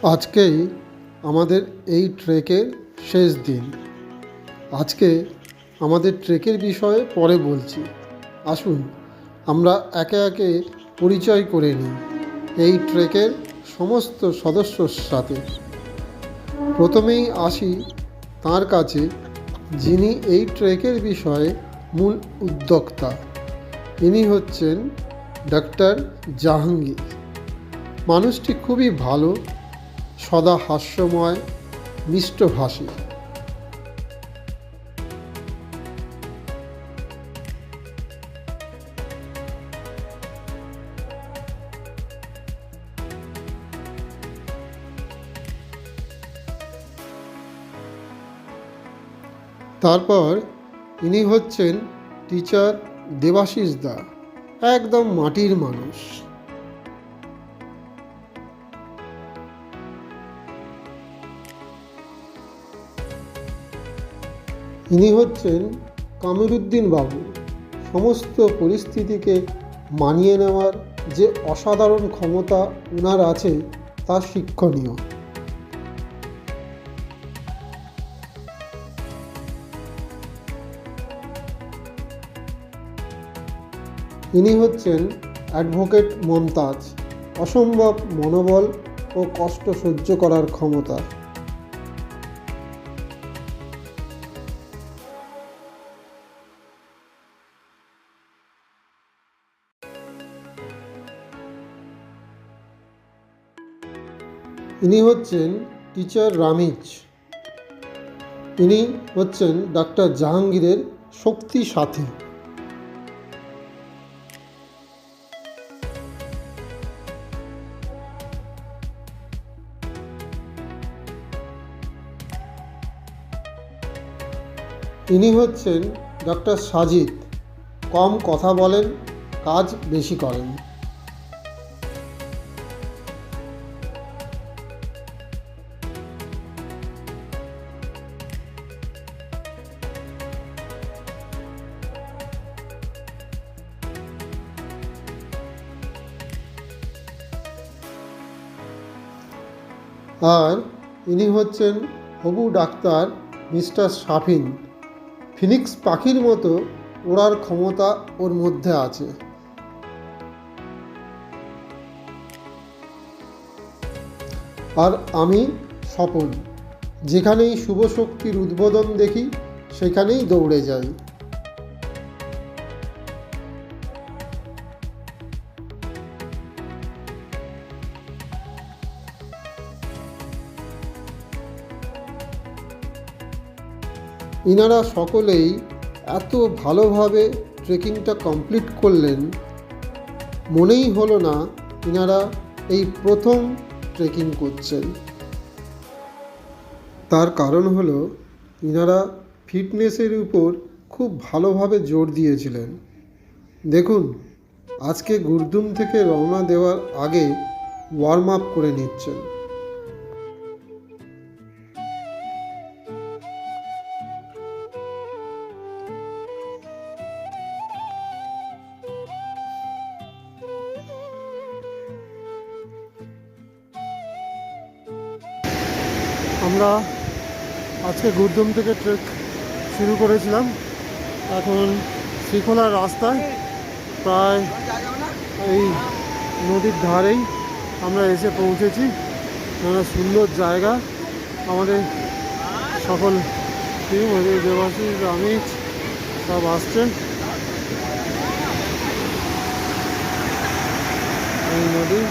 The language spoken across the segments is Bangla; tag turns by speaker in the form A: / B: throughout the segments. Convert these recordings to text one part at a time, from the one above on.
A: আজকেই আমাদের এই ট্রেকের শেষ দিন। আজকে আমাদের ট্রেকের বিষয়ে পরে বলছি। আসুন আমরা একে একে পরিচয় করে নিই এই ট্রেকের সমস্ত সদস্যর সাথে। প্রথমেই আসি তার কাছে, যিনি এই ট্রেকের বিষয়ে মূল উদ্যোক্তা। ইনি হচ্ছেন ডক্টর জাহাঙ্গীর। মানুষটি খুবই ভালো, সদা হাস্যময়, মিষ্টভাষী। তারপর ইনি হচ্ছেন টিচার দেবাশিস দা, একদম মাটির মানুষ। ইনি হচ্ছেন কামিরুদ্দিন বাবু। সমস্ত পরিস্থিতিকে মানিয়ে নেওয়ার যে অসাধারণ ক্ষমতা ওনার আছে তা শিক্ষণীয়। ইনি হচ্ছেন অ্যাডভোকেট মমতাজ। অসম্ভব মনোবল ও কষ্ট সহ্য করার ক্ষমতা। ইনি হচ্ছেন টিচার রামিজ। ইনি হচ্ছেন ডাক্তার জাহাঙ্গীরের শক্তি সাথী। ইনি হচ্ছেন ডক্টর সাজিদ। কম কথা বলেন, কাজ বেশি করেন। আর ইনি হচ্ছেন হবু ডাক্তার মিস্টার শাফিন। ফিনিক্স পাখির মতো ওড়ার ক্ষমতা ওর মধ্যে আছে। আর আমি স্বপন। যেখানেই শুভ শক্তির উদ্বোধন দেখি সেখানেই দৌড়ে যাই। ইনারা সকলেই এত ভালোভাবে ট্রেকিংটা কমপ্লিট করলেন, মনেই হলো না ইনারা এই প্রথম ট্রেকিং করছেন। তার কারণ হলো ইনারা ফিটনেসের উপর খুব ভালোভাবে জোর দিয়েছিলেন। দেখুন, আজকে গুরদুম থেকে রওনা দেওয়ার আগে ওয়ার্ম আপ করে নিচ্ছেন। আমরা আজকে গুরদুম থেকে ট্রেক শুরু করেছিলাম। এখন শ্রীখোলার রাস্তায় প্রায় এই নদীর ধারেই আমরা এসে পৌঁছেছি। একটা সুন্দর জায়গা। আমাদের সকল টিম, ওদের দেবাশিস, রামিজ সব আসছে। এই নদী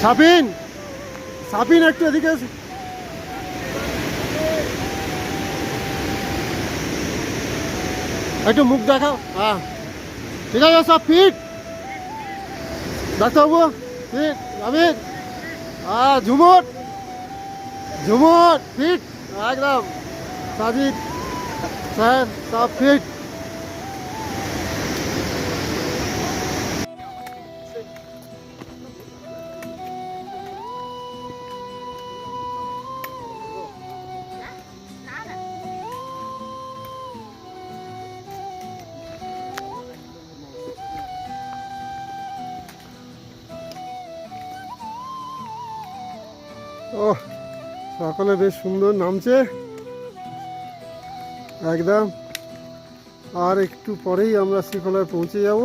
A: সাবিন, সাবিন একটু এদিকে একটু মুখ দেখাও। হ্যাঁ, ঠিক আছে, সব ফিট ডাক্তারবাবু, ফিট। রামিজ, ঝুমুর, ঝুমুর ফিট একদম। সাজিদ স্যার সব ফিট। ও সকলে বেশ সুন্দর নামছে একদম। আর একটু পরেই আমরা শ্রীখোলায় পৌঁছে যাব।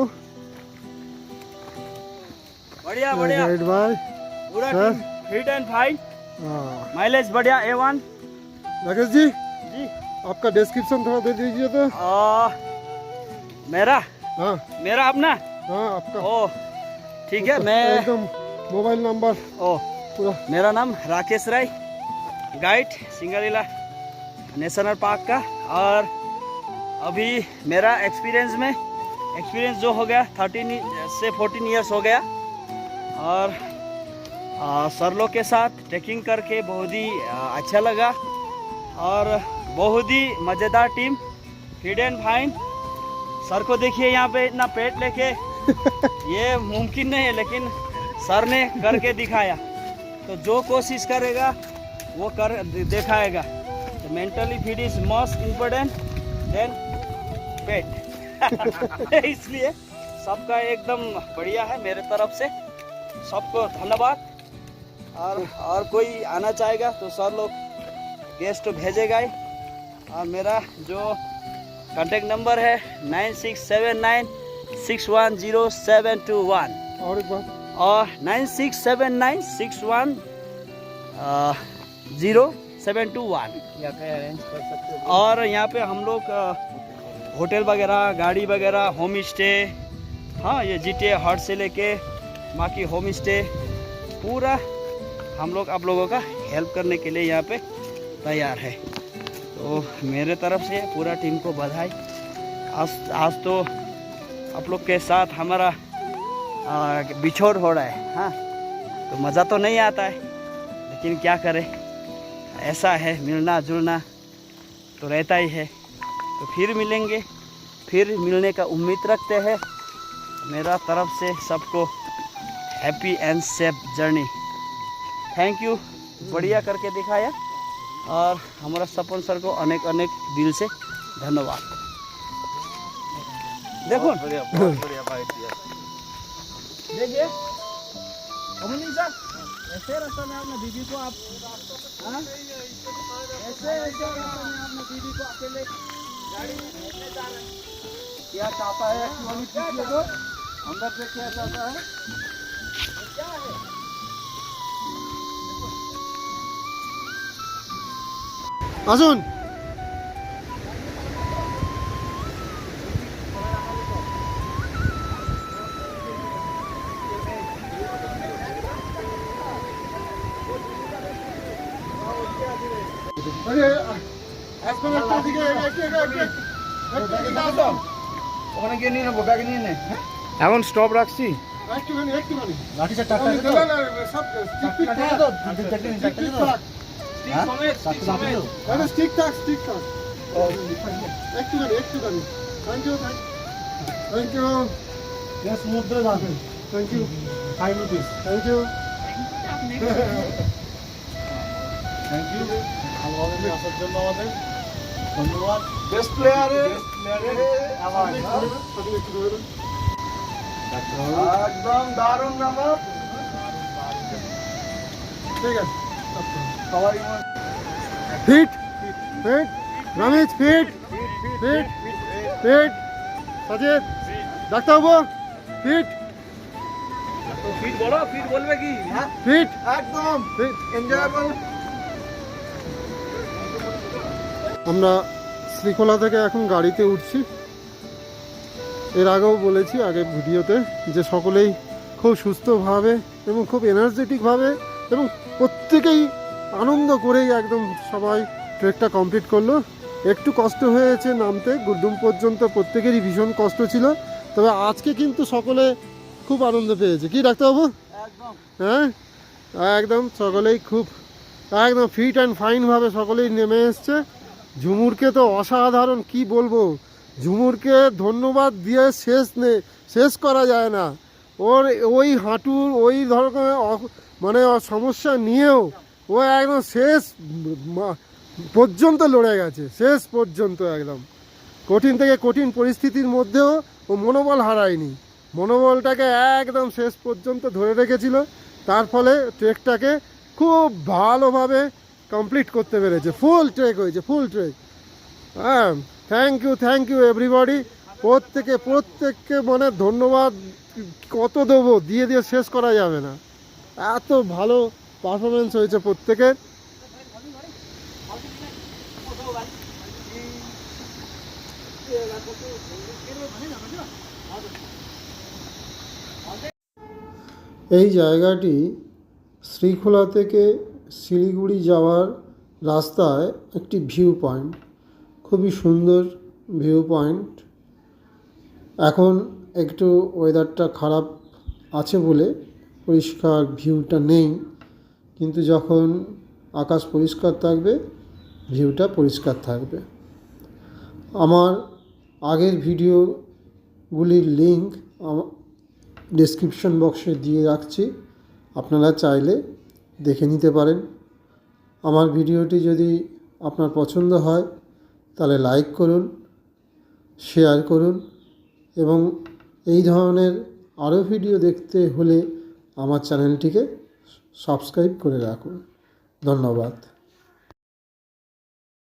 B: बढ़िया बढ़िया
A: गाइड भाई
B: पूरा
A: sir.
B: Team fit and fine,
A: हाँ,
B: माइलेज बढ़िया A1
A: राकेश जी
B: जी।
A: आपका डिस्क्रिप्शन थोड़ा दे दीजिए तो।
B: मेरा
A: हाँ
B: मेरा अपना
A: हाँ आपका
B: ओ ठीक है। मैं
A: एकदम मोबाइल नंबर
B: ओ
A: पूरा।
B: मेरा नाम Rakesh Rai, guide Singalila national park का। और अभी मेरा एक्सपीरियंस जो हो गया 13 से 14 इयर्स हो गया। और सर लोग के साथ ट्रैकिंग करके बहुत ही अच्छा लगा। और बहुत ही मज़ेदार team, fit and fine. Sir को देखिए यहाँ पे इतना पेट लेके ये मुमकिन नहीं है, लेकिन सर ने करके दिखाया। तो जो कोशिश करेगा वो कर दिखाएगा। तो mentally fit is most important than पेट। इसलिए सबका एकदम बढ़िया है मेरे तरफ से, सबको धन्यवाद। और कोई आना चाहेगा तो सर लोग गेस्ट भेजेगा ही। और मेरा जो कांटेक्ट नंबर है 9679610721
A: और एक बात
B: और 9679610721। और यहाँ पे हम लोग होटल वगैरह, गाड़ी वगैरह, होम स्टे, हाँ ये GTA हट से लेके बाकी होम स्टे पूरा हम लोग आप लोगों का हेल्प करने के लिए यहाँ पे तैयार है। तो मेरे तरफ से पूरा टीम को बधाई। आज तो आप लोग के साथ हमारा बिछोड़ हो रहा है। हाँ तो मज़ा तो नहीं आता है, लेकिन क्या करें, ऐसा है, मिलना जुलना तो रहता ही है। तो फिर मिलेंगे, फिर मिलने का उम्मीद रखते हैं। मेरा तरफ से सबको happy and safe journey. Thank you, बढ़िया करके दिखाया। और हमारा सपन सर को अनेक अनेक दिल से धन्यवाद। देखो
C: बहुत बढ़िया भाई दिया।
B: देखिए अमनी सर, ऐसे रास्ते में आपने दीदी को आप हाँ? ऐसे रास्ते में आपने दीदी को अकेले गाड़ी में भेजने जा रहे हैं। क्या चाहता है एक्चुअली पूछिए तो अंदर से क्या चाहता है, ये क्या है?
A: আসুন। আরে আজকে একটা দিকে
B: ওখানে গিয়ে নিয়ে নেবো, ব্যাগে নিয়ে নে।
C: এখন স্টপ রাখছি।
A: একটুখানি
C: লাঠি চার টাকা তো
A: সব
C: ঠিক
A: স্টিক থাক একটুখানি। থ্যাংক ইউ
C: সমুদ্রে যাবে।
A: Thank you
C: 5 rupees.
A: Thank you.
C: Thank you ভালোভাবে আসার জন্য আমাদের ধন্যবাদ।
B: বেস্ট প্লেয়ারে একদম দারুণ নাম্বার।
A: ঠিক আছে
B: সবাই
A: ফিট রমেশ ফিট সজেদ ডাক্তারবাবু ফিট
B: ফিট বলো, ফিট বলবে কি? হ্যাঁ
A: ফিট
B: একদম এনজয়েবল।
A: আমরা শ্রীখোলা থেকে এখন গাড়িতে উঠছি। এর আগেও বলেছি আগের ভিডিওতে যে সকলেই খুব সুস্থভাবে এবং খুব এনার্জেটিকভাবে এবং প্রত্যেকেই আনন্দ করেই একদম সবাই ট্রেকটা কমপ্লিট করলো। একটু কষ্ট হয়েছে নামতে, গুরদুম পর্যন্ত প্রত্যেকেরই ভীষণ কষ্ট ছিল, তবে আজকে কিন্তু সকলে খুব আনন্দ পেয়েছে। কি ডাক্তারবাবু?
B: একদম
A: হ্যাঁ একদম সকলেই খুব একদম ফিট অ্যান্ড ফাইনভাবে সকলেই নেমে এসছে। ঝুমুরকে তো অসাধারণ, কি বলবো, ঝুমুরকে ধন্যবাদ দিয়ে শেষ করা যায় না। ওর ওই হাঁটুর ওই ধরনের মানে সমস্যা নিয়েও ও একদম শেষ পর্যন্ত লড়ে গেছে, শেষ পর্যন্ত একদম কঠিন থেকে কঠিন পরিস্থিতির মধ্যেও ও মনোবল হারায়নি, মনোবলটাকে একদম শেষ পর্যন্ত ধরে রেখেছিল। তার ফলে ট্রেকটাকে খুব ভালোভাবে কমপ্লিট করতে পেরেছে। ফুল ট্রেক হয়েছে, ফুল ট্রেক। হ্যাঁ, থ্যাংক ইউ এভরিবডি। প্রত্যেককে মানে ধন্যবাদ কত দেবো, দিয়ে শেষ করা যাবে না। এত ভালো পারফরমেন্স হয়েছে প্রত্যেকের। এই জায়গাটি শ্রীখোলা থেকে শিলিগুড়ি যাওয়ার রাস্তায় একটি ভিউ পয়েন্ট, খুবই সুন্দর ভিউ পয়েন্ট। এখন একটু ওয়েদারটা খারাপ আছে বলে পরিষ্কার ভিউটা নেই, কিন্তু যখন আকাশ পরিষ্কার থাকবে ভিউটা পরিষ্কার থাকবে। আমার আগের ভিডিওগুলির লিঙ্ক ডেসক্রিপশন বক্সে দিয়ে রাখছি, আপনারা চাইলে দেখে নিতে পারেন। আমার ভিডিওটি যদি আপনার পছন্দ হয় তাহলে লাইক করুন, শেয়ার করুন, এবং এই ধরনের আরও ভিডিও দেখতে হলে আমার চ্যানেলটিকে সাবস্ক্রাইব করে রাখুন। ধন্যবাদ।